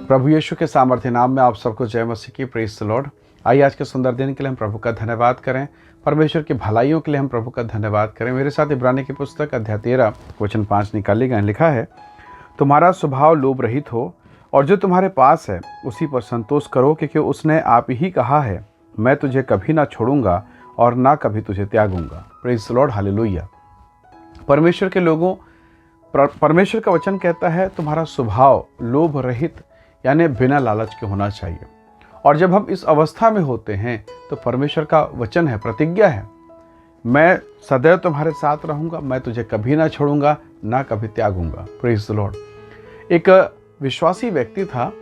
प्रभु यीशु के सामर्थ्य नाम में आप सबको जय मसीह की। Praise the Lord. आइए आज के सुंदर दिन के लिए हम प्रभु का धन्यवाद करें। परमेश्वर की भलाइयों के लिए हम प्रभु का धन्यवाद करें। मेरे साथ इब्रानी की पुस्तक अध्याय 13 वचन 5 निकाले गए। लिखा है, तुम्हारा स्वभाव लोभ रहित हो और जो तुम्हारे पास है उसी पर संतोष करो, क्योंकि उसने आप ही कहा है, मैं तुझे कभी ना छोड़ूंगा और ना कभी तुझे त्यागूंगा। Praise the lord, hallelujah. परमेश्वर के लोगों, परमेश्वर का वचन कहता है तुम्हारा स्वभाव लोभ रहित यानी बिना लालच के होना चाहिए। और जब हम इस अवस्था में होते हैं तो परमेश्वर का वचन है, प्रतिज्ञा है, मैं सदैव तुम्हारे साथ रहूंगा, मैं तुझे कभी ना छोड़ूंगा ना कभी त्यागूंगा। Praise the Lord. एक विश्वासी व्यक्ति था,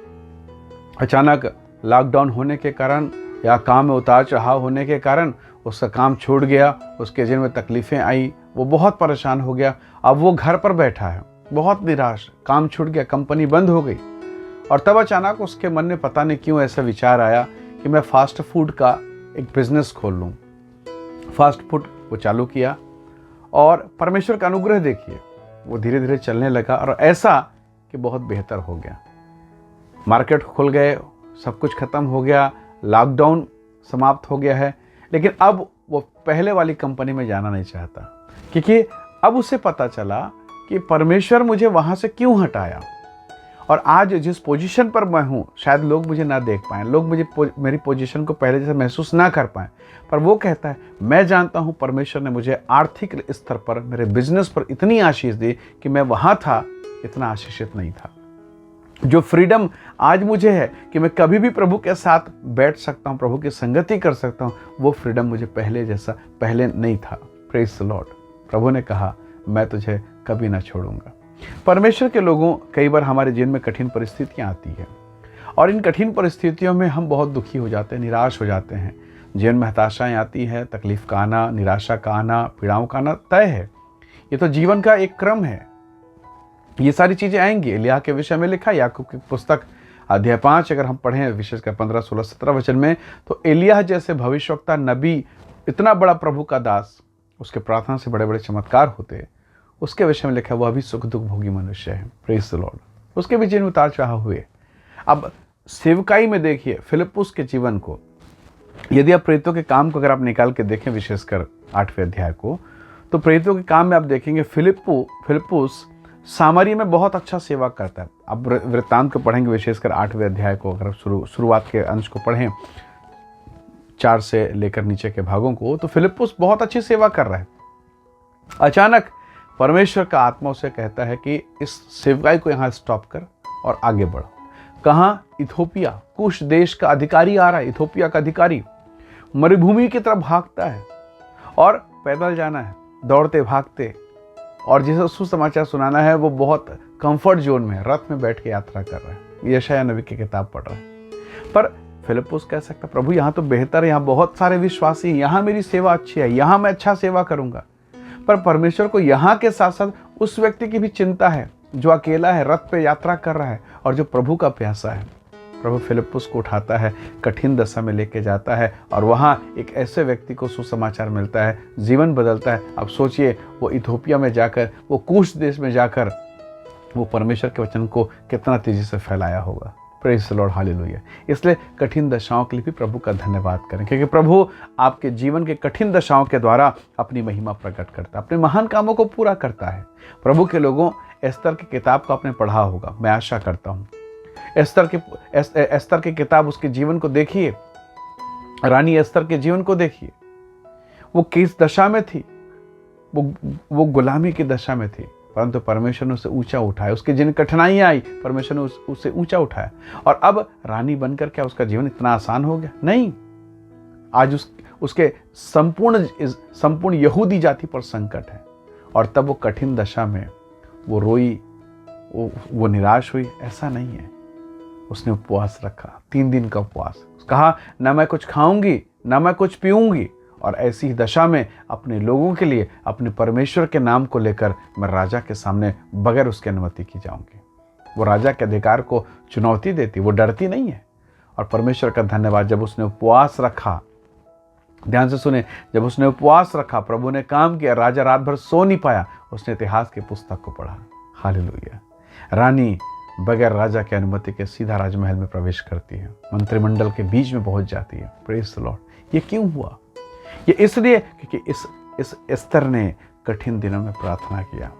अचानक लॉकडाउन होने के कारण या काम में उतार चढ़ाव होने के कारण उसका काम छूट गया, उसके जीवन में तकलीफ़ें आई, वो बहुत परेशान हो गया। अब वो घर पर बैठा है, बहुत निराश, काम छूट गया, कंपनी बंद हो गई। और तब अचानक उसके मन में पता नहीं क्यों ऐसा विचार आया कि मैं फास्ट फूड का एक बिजनेस खोल लूँ। फास्ट फूड वो चालू किया और परमेश्वर का अनुग्रह देखिए, वो धीरे धीरे चलने लगा और ऐसा कि बहुत बेहतर हो गया। मार्केट खुल गए, सब कुछ खत्म हो गया, लॉकडाउन समाप्त हो गया है। लेकिन अब वो पहले वाली कंपनी में जाना नहीं चाहता, क्योंकि अब उसे पता चला कि परमेश्वर मुझे वहाँ से क्यों हटाया। और आज जिस पोजीशन पर मैं हूँ, शायद लोग मुझे ना देख पाएँ, लोग मुझे मेरी पोजीशन को पहले जैसे महसूस ना कर पाएँ, पर वो कहता है मैं जानता हूँ परमेश्वर ने मुझे आर्थिक स्तर पर, मेरे बिजनेस पर इतनी आशीष दी कि मैं वहाँ था इतना आशीषित नहीं था। जो फ्रीडम आज मुझे है कि मैं कभी भी प्रभु के साथ बैठ सकता हूँ, प्रभु की संगति कर सकता हूँ, वो फ्रीडम मुझे पहले नहीं था। Praise the Lord. प्रभु ने कहा मैं तुझे कभी ना छोड़ूंगा। परमेश्वर के लोगों, कई बार हमारे जीवन में कठिन परिस्थितियाँ आती हैं और इन कठिन परिस्थितियों में हम बहुत दुखी हो जाते हैं, निराश हो जाते हैं। जीवन में हताशाएँ आती है, तकलीफ का आना, निराशा का आना, पीड़ाओं का आना तय है। ये तो जीवन का एक क्रम है, ये सारी चीज़ें आएंगी। एलिय्याह के विषय में लिखा, याकूब की पुस्तक अध्याय 5 अगर हम पढ़ें, विशेषकर 15, 16, 17 वचन में, तो एलिय्याह जैसे भविष्यवक्ता, नबी, इतना बड़ा प्रभु का दास, उसके प्रार्थना से बड़े बड़े चमत्कार होते, उसके विषय में लिखा, वह भी सुख दुख भोगी मनुष्य है। Praise the Lord. उसके भी जीवन में उतार चढ़ाव हुए। अब सेवकाई में देखिए फिलिप्पुस के जीवन को, यदि आप प्रेरितों के काम को अगर आप निकाल के देखें, विशेषकर 8वें अध्याय को, तो प्रेरितों के काम में आप देखेंगे फिलिप्पुस सामरी में बहुत अच्छा सेवा करता है। अब वृत्तांत को पढ़ेंगे, विशेषकर 8वें अध्याय को अगर शुरुआत के अंश को पढ़ें, 4 से लेकर नीचे के भागों को, तो फिलिप्पुस बहुत अच्छी सेवा कर रहा है। अचानक परमेश्वर का आत्मा उसे कहता है कि इस सेवकाई को यहाँ स्टॉप कर और आगे बढ़। कहाँ? इथोपिया, कुश देश का अधिकारी आ रहा है। इथोपिया का अधिकारी मरुभूमि की तरफ भागता है और पैदल जाना है, दौड़ते भागते, और जिसे सुसमाचार सुनाना है वो बहुत कंफर्ट जोन में, रथ में बैठ के यात्रा कर रहा है। यशायाह नबी की किताब पढ़ रहा है। पर फिलिप्पुस कह सकता, प्रभु यहाँ तो बेहतर है, यहाँ बहुत सारे विश्वासी हैं, यहाँ मेरी सेवा अच्छी है, यहाँ मैं अच्छा सेवा करूँगा। पर परमेश्वर को यहाँ के साथ साथ उस व्यक्ति की भी चिंता है जो अकेला है, रथ पे यात्रा कर रहा है और जो प्रभु का प्यासा है। प्रभु फिलिप्पुस को उठाता है, कठिन दशा में लेके जाता है और वहाँ एक ऐसे व्यक्ति को सुसमाचार मिलता है, जीवन बदलता है। अब सोचिए, वो इथोपिया में जाकर, वो कुश देश में जाकर वो परमेश्वर के वचन को कितना तेजी से फैलाया होगा। Praise the lord, hallelujah. इसलिए कठिन दशाओं के लिए भी प्रभु का धन्यवाद करें, क्योंकि प्रभु आपके जीवन के कठिन दशाओं के द्वारा अपनी महिमा प्रकट करता है, अपने महान कामों को पूरा करता है। प्रभु के लोगों, एस्तर की किताब को आपने पढ़ा होगा, मैं आशा करता हूँ। एस्तर की किताब, उसके जीवन को देखिए, रानी एस्तर के जीवन को देखिए। वो किस दशा में थी? वो गुलामी की दशा में थी, परंतु परमेश्वर ने उसे ऊंचा उठाया। उसके जिन कठिनाइयां आई, परमेश्वर ने उसे ऊंचा उठाया। और अब रानी बनकर क्या उसका जीवन इतना आसान हो गया? नहीं। आज उसके संपूर्ण यहूदी जाति पर संकट है। और तब वो कठिन दशा में वो रोई, वो निराश हुई, ऐसा नहीं है। उसने उपवास रखा, 3 दिन का उपवास। कहा, ना मैं कुछ खाऊंगी ना मैं कुछ पीऊंगी, और ऐसी ही दशा में अपने लोगों के लिए, अपने परमेश्वर के नाम को लेकर मैं राजा के सामने बगैर उसकी अनुमति की जाऊंगी। वो राजा के अधिकार को चुनौती देती, वो डरती नहीं है। और परमेश्वर का धन्यवाद, जब उसने उपवास रखा, ध्यान से सुने, जब उसने उपवास रखा, प्रभु ने काम किया, राजा रात भर सो नहीं पाया, उसने इतिहास की पुस्तक को पढ़ा। हालेलुया। रानी बगैर राजा की अनुमति के सीधा राजमहल में प्रवेश करती है, मंत्रिमंडल के बीच में पहुंच जाती है। Praise the Lord. ये क्यों हुआ? ये इसलिए क्योंकि इस एस्थर ने कठिन दिनों में प्रार्थना किया।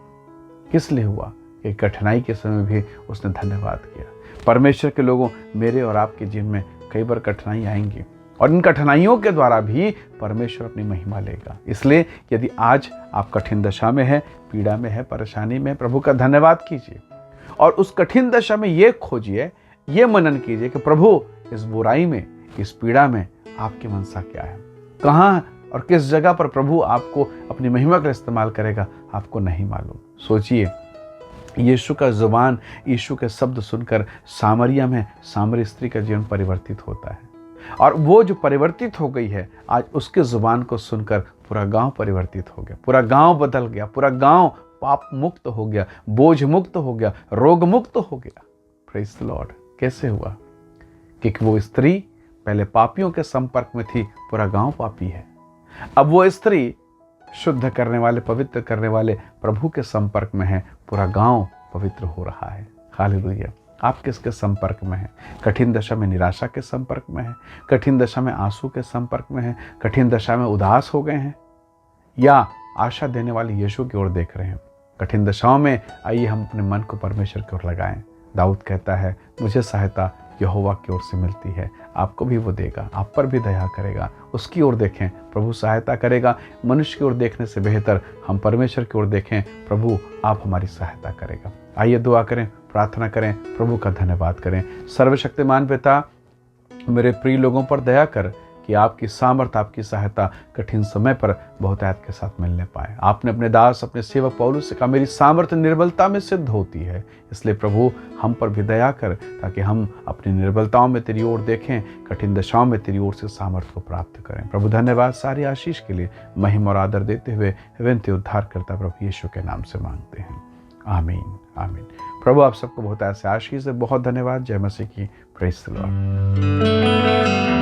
किस लिए हुआ? कि कठिनाई के समय भी उसने धन्यवाद किया। परमेश्वर के लोगों, मेरे और आपके जीवन में कई बार कठिनाई आएंगी और इन कठिनाइयों के द्वारा भी परमेश्वर अपनी महिमा लेगा। इसलिए यदि आज आप कठिन दशा में है, पीड़ा में है, परेशानी में, प्रभु का धन्यवाद कीजिए और उस कठिन दशा में ये खोजिए, ये मनन कीजिए कि प्रभु इस बुराई में, इस पीड़ा में आपकी मनसा क्या है, कहाँ और किस जगह पर प्रभु आपको अपनी महिमा का इस्तेमाल करेगा, आपको नहीं मालूम। सोचिए, यीशु का जुबान, यीशु के शब्द सुनकर सामरिया में सामरी स्त्री का जीवन परिवर्तित होता है और वो जो परिवर्तित हो गई है, आज उसके जुबान को सुनकर पूरा गांव परिवर्तित हो गया, पूरा गांव बदल गया, पूरा गांव पाप मुक्त हो गया, बोझ मुक्त हो गया, रोग मुक्त हो गया। Praise the Lord. कैसे हुआ? क्योंकि वो स्त्री पहले पापियों के संपर्क में थी, पूरा गांव पापी है। अब वो स्त्री शुद्ध करने वाले, पवित्र करने वाले प्रभु के संपर्क में है, पूरा गांव पवित्र हो रहा है। हालेलुया। आप किसके संपर्क में हैं? कठिन दशा में निराशा के संपर्क में हैं, कठिन दशा में आंसू के संपर्क में हैं, कठिन दशा में उदास हो गए हैं, या आशा देने वाले यीशु की ओर देख रहे हैं? कठिन दशाओं में आइए हम अपने मन को परमेश्वर की ओर लगाएं। दाऊद कहता है, मुझे सहायता यहोवा की ओर से मिलती है, आपको भी वो देगा, आप पर भी दया करेगा। उसकी ओर देखें, प्रभु सहायता करेगा। मनुष्य की ओर देखने से बेहतर हम परमेश्वर की ओर देखें, प्रभु आप हमारी सहायता करेगा। आइए दुआ करें, प्रार्थना करें, प्रभु का धन्यवाद करें। सर्वशक्तिमान पिता, मेरे प्रिय लोगों पर दया कर कि आपकी सामर्थ, आपकी सहायता कठिन समय पर बहुतायत के साथ मिलने पाए। आपने अपने दास, अपने सेवक पौलुस से कहा, मेरी सामर्थ निर्बलता में सिद्ध होती है। इसलिए प्रभु हम पर भी दया कर, ताकि हम अपनी निर्बलताओं में तेरी ओर देखें, कठिन दशाओं में तेरी ओर से सामर्थ को प्राप्त करें। प्रभु धन्यवाद सारी आशीष के लिए। महिमा और आदर देते हुए विनती उद्धार करता प्रभु यीशु के नाम से मांगते हैं, आमीन आमीन। प्रभु आप सबको बहुत ऐसे आशीष है। बहुत धन्यवाद। जय मसीह की। Praise the Lord.